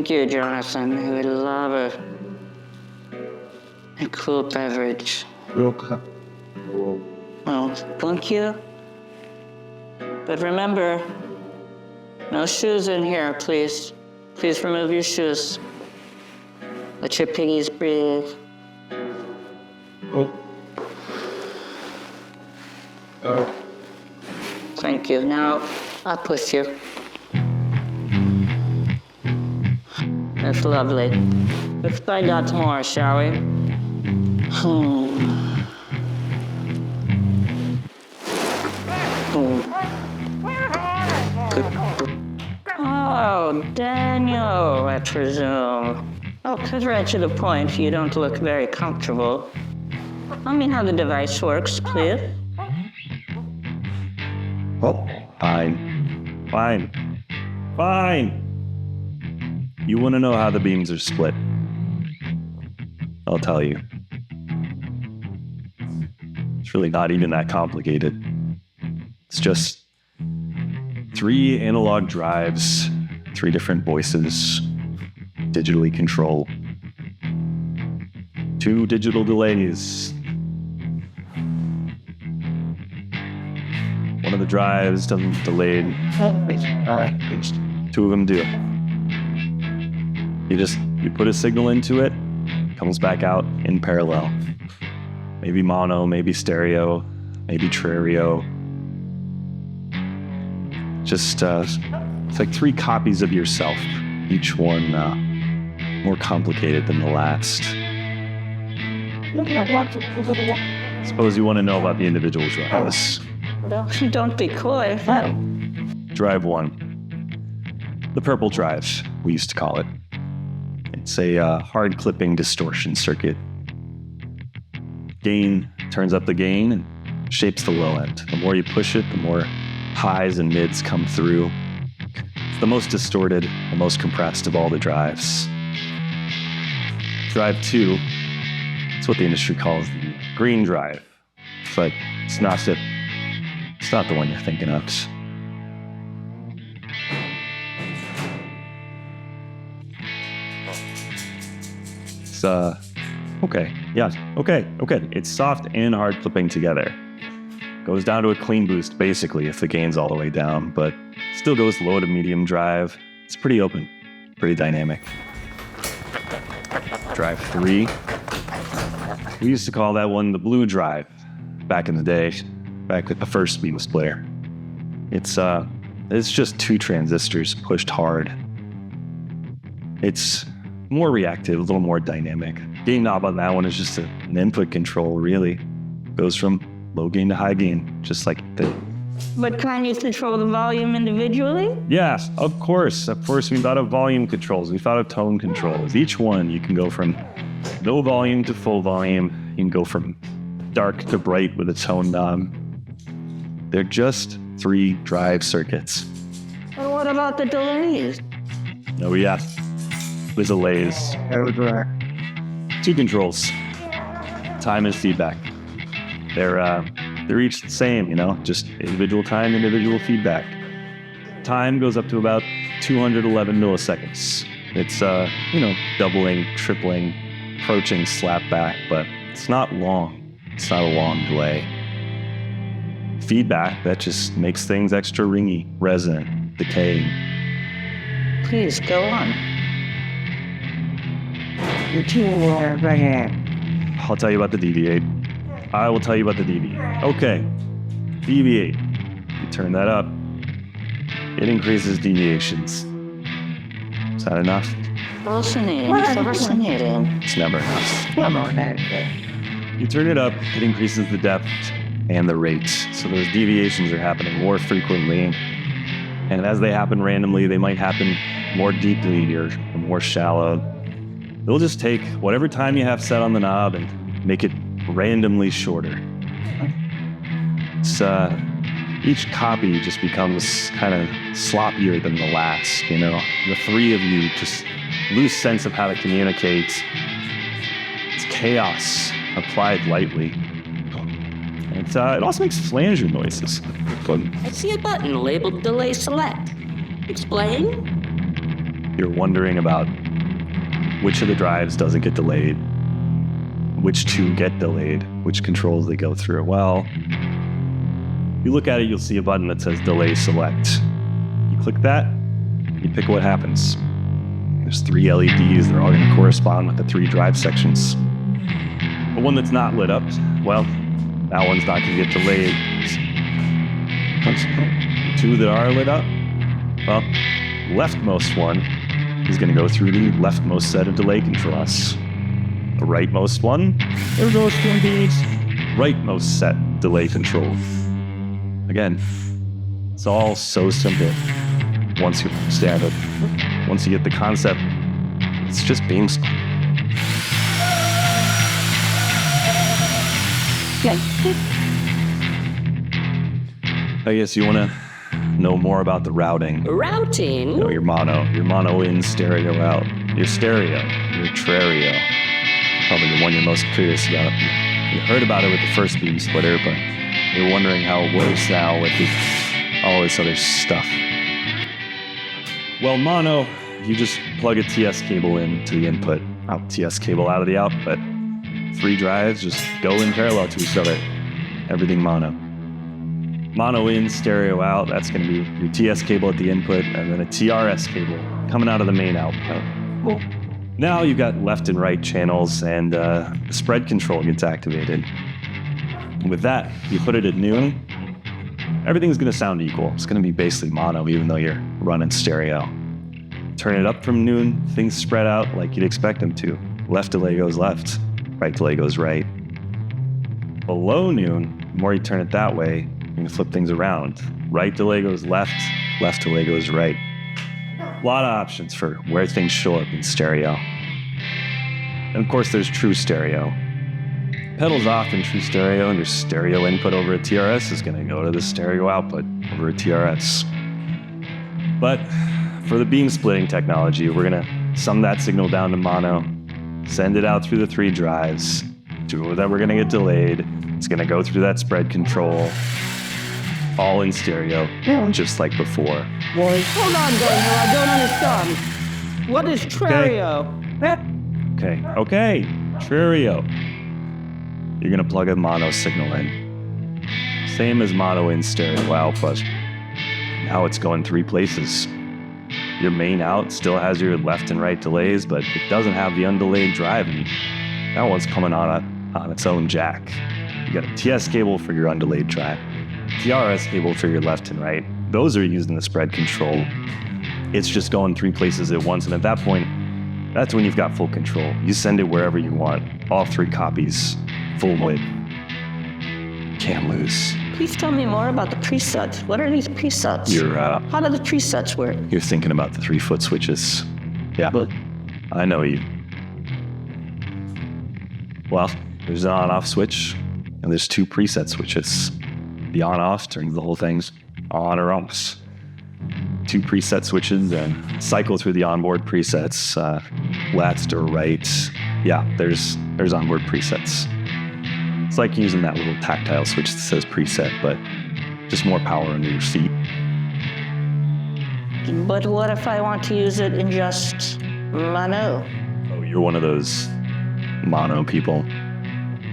Thank you, Jonathan. I would love a cool beverage. Okay. Well, thank you. But remember, no shoes in here, please. Please remove your shoes. Let your piggies breathe. Oh. Thank you. Now, I'll push you. That's lovely. Let's find out more, shall we? Oh, Daniel, I presume. Oh, cut right to the point. You don't look very comfortable. Tell me how the device works, please. Oh, fine. You want to know how the beams are split? I'll tell you. It's really not even that complicated. It's just 3 analog drives, 3 different voices, digitally controlled. 2 digital delays. One of the drives doesn't delay. 2 of them do. You put a signal into it, comes back out in parallel. Maybe mono, maybe stereo, maybe trio. Just it's like 3 copies of yourself, each one more complicated than the last. Suppose you want to know about the individual drives. Don't be coy. Drive 1. The purple drive, we used to call it. It's a hard clipping distortion circuit. Gain turns up the gain and shapes the low end. The more you push it, the more highs and mids come through. It's the most distorted, the most compressed of all the drives. Drive 2, it's what the industry calls the green drive. But it's not the one you're thinking of. It's okay. Yeah, okay. It's soft and hard clipping together. Goes down to a clean boost, basically, if the gain's all the way down, but still goes low to medium drive. It's pretty open, pretty dynamic. Drive 3. We used to call that one the blue drive back in the day, back with the first beam splitter. It's just 2 transistors pushed hard. It's more reactive, a little more dynamic. Gain knob on that one is just an input control, really. Goes from low gain to high gain, just like the... But can you control the volume individually? Yeah, of course. We thought of volume controls. We thought of tone controls. Each one, you can go from no volume to full volume. You can go from dark to bright with a tone knob. They're just 3 drive circuits. Well, what about the delays? Oh, yeah. The delays. 2 controls. Time and feedback. They're each the same, just individual time, individual feedback. Time goes up to about 211 milliseconds. It's, doubling, tripling, approaching slapback, but it's not long. It's not a long delay. Feedback, that just makes things extra ringy, resonant, decaying. Please, go on. I'll tell you about the deviate. I will tell you about the deviate. Okay, deviate. You turn that up. It increases deviations. Is that enough? Fascinating. It's never enough. You turn it up, it increases the depth and the rate. So those deviations are happening more frequently. And as they happen randomly, they might happen more deeply or more shallow. They'll just take whatever time you have set on the knob and make it randomly shorter. It's, each copy just becomes kind of sloppier than the last, The 3 of you just lose sense of how to communicate. It's chaos applied lightly. And it also makes flanger noises. I see a button labeled Delay Select. Explain? You're wondering about which of the drives doesn't get delayed, which two get delayed, which controls they go through. Well, you look at it, you'll see a button that says Delay Select. You click that, you pick what happens. There's 3 LEDs, they're all going to correspond with the 3 drive sections. The one that's not lit up, well, that one's not going to get delayed. The 2 that are lit up, well, leftmost one is going to go through the leftmost set of delay controls. The rightmost one, there goes to the rightmost set delay control. Again, it's all so simple once you understand it. Once you get the concept, it's just beam split. I guess you want to know more about the routing. Routing? No, your mono in, stereo out. Your stereo, your trario. Probably the one you're most curious about. You heard about it with the first beam splitter, but you're wondering how it works now with all this other stuff. Well, mono, you just plug a TS cable into the input, out TS cable out of the output. 3 drives just go in parallel to each other. Everything mono. Mono in, stereo out, that's going to be your TS cable at the input, and then a TRS cable coming out of the main output. Cool. Now you've got left and right channels, and the spread control gets activated. With that, you put it at noon, everything's going to sound equal. It's going to be basically mono, even though you're running stereo. Turn it up from noon, things spread out like you'd expect them to. Left delay goes left, right delay goes right. Below noon, the more you turn it that way, you can flip things around. Right delay goes left delay goes right. A lot of options for where things show up in stereo. And of course, there's true stereo. Pedals off in true stereo, and your stereo input over a TRS is going to go to the stereo output over a TRS. But for the beam splitting technology, we're going to sum that signal down to mono, send it out through the 3 drives, 2 of them we're going to get delayed. It's going to go through that spread control, all in stereo, just like before. Hold on, Daniel, I don't understand. What is trario? Okay, trario. You're going to plug a mono signal in. Same as mono in, stereo out, but now it's going 3 places. Your main out still has your left and right delays, but it doesn't have the undelayed drive. That one's coming on its own jack. You got a TS cable for your undelayed drive, TRS cable for your left and right. Those are used in the spread control. It's just going 3 places at once, and at that point, that's when you've got full control. You send it wherever you want, all 3 copies, full width. Can't lose. Please tell me more about the presets. What are these presets? How do the presets work? You're thinking about the 3-foot switches. Yeah, but I know you. Well, there's an on-off switch, and there's 2 preset switches. The on-off turns the whole thing's on or off. 2 preset switches, and cycle through the onboard presets, left or right. Yeah, there's onboard presets. It's like using that little tactile switch that says preset, but just more power under your feet. But what if I want to use it in just mono? Oh, you're one of those mono people.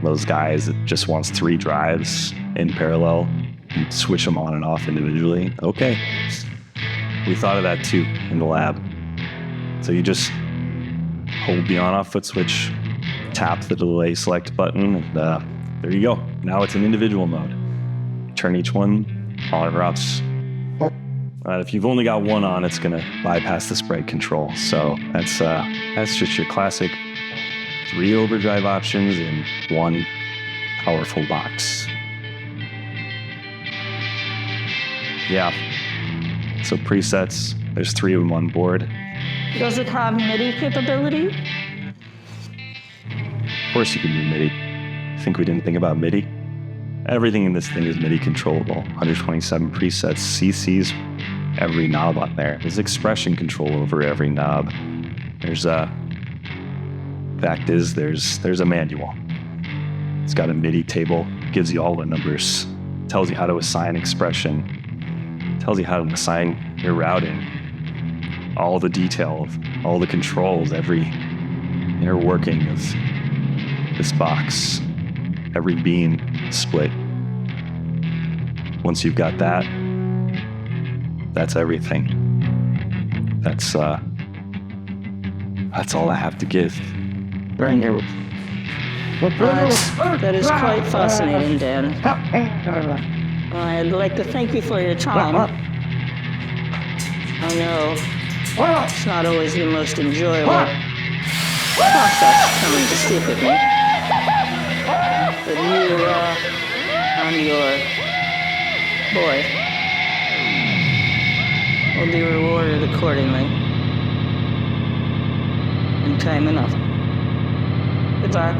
Those guys that just wants 3 drives in parallel and switch them on and off individually. Okay. We thought of that too in the lab. So you just hold the on-off foot switch, tap the delay select button, and there you go. Now it's in individual mode. Turn each one on or off. If you've only got one on, it's going to bypass the spread control. So that's just your classic 3 overdrive options in 1 powerful box. Yeah. So presets, there's 3 of them on board. Does it have MIDI capability? Of course you can do MIDI. Think we didn't think about MIDI? Everything in this thing is MIDI controllable. 127 presets, CCs, every knob on there. There's expression control over every knob. There's fact is, there's a manual. It's got a MIDI table, gives you all the numbers, tells you how to assign expression, tells you how to assign your routing. all the detail of all the controls, every inner working of this box, every beam split. Once you've got that, that's everything. That's all I have to give. That is quite fascinating, Dan. I'd like to thank you for your time. I know it's not always the most enjoyable process coming to speak with me. But you and your boy will be rewarded accordingly in time enough. Goodbye.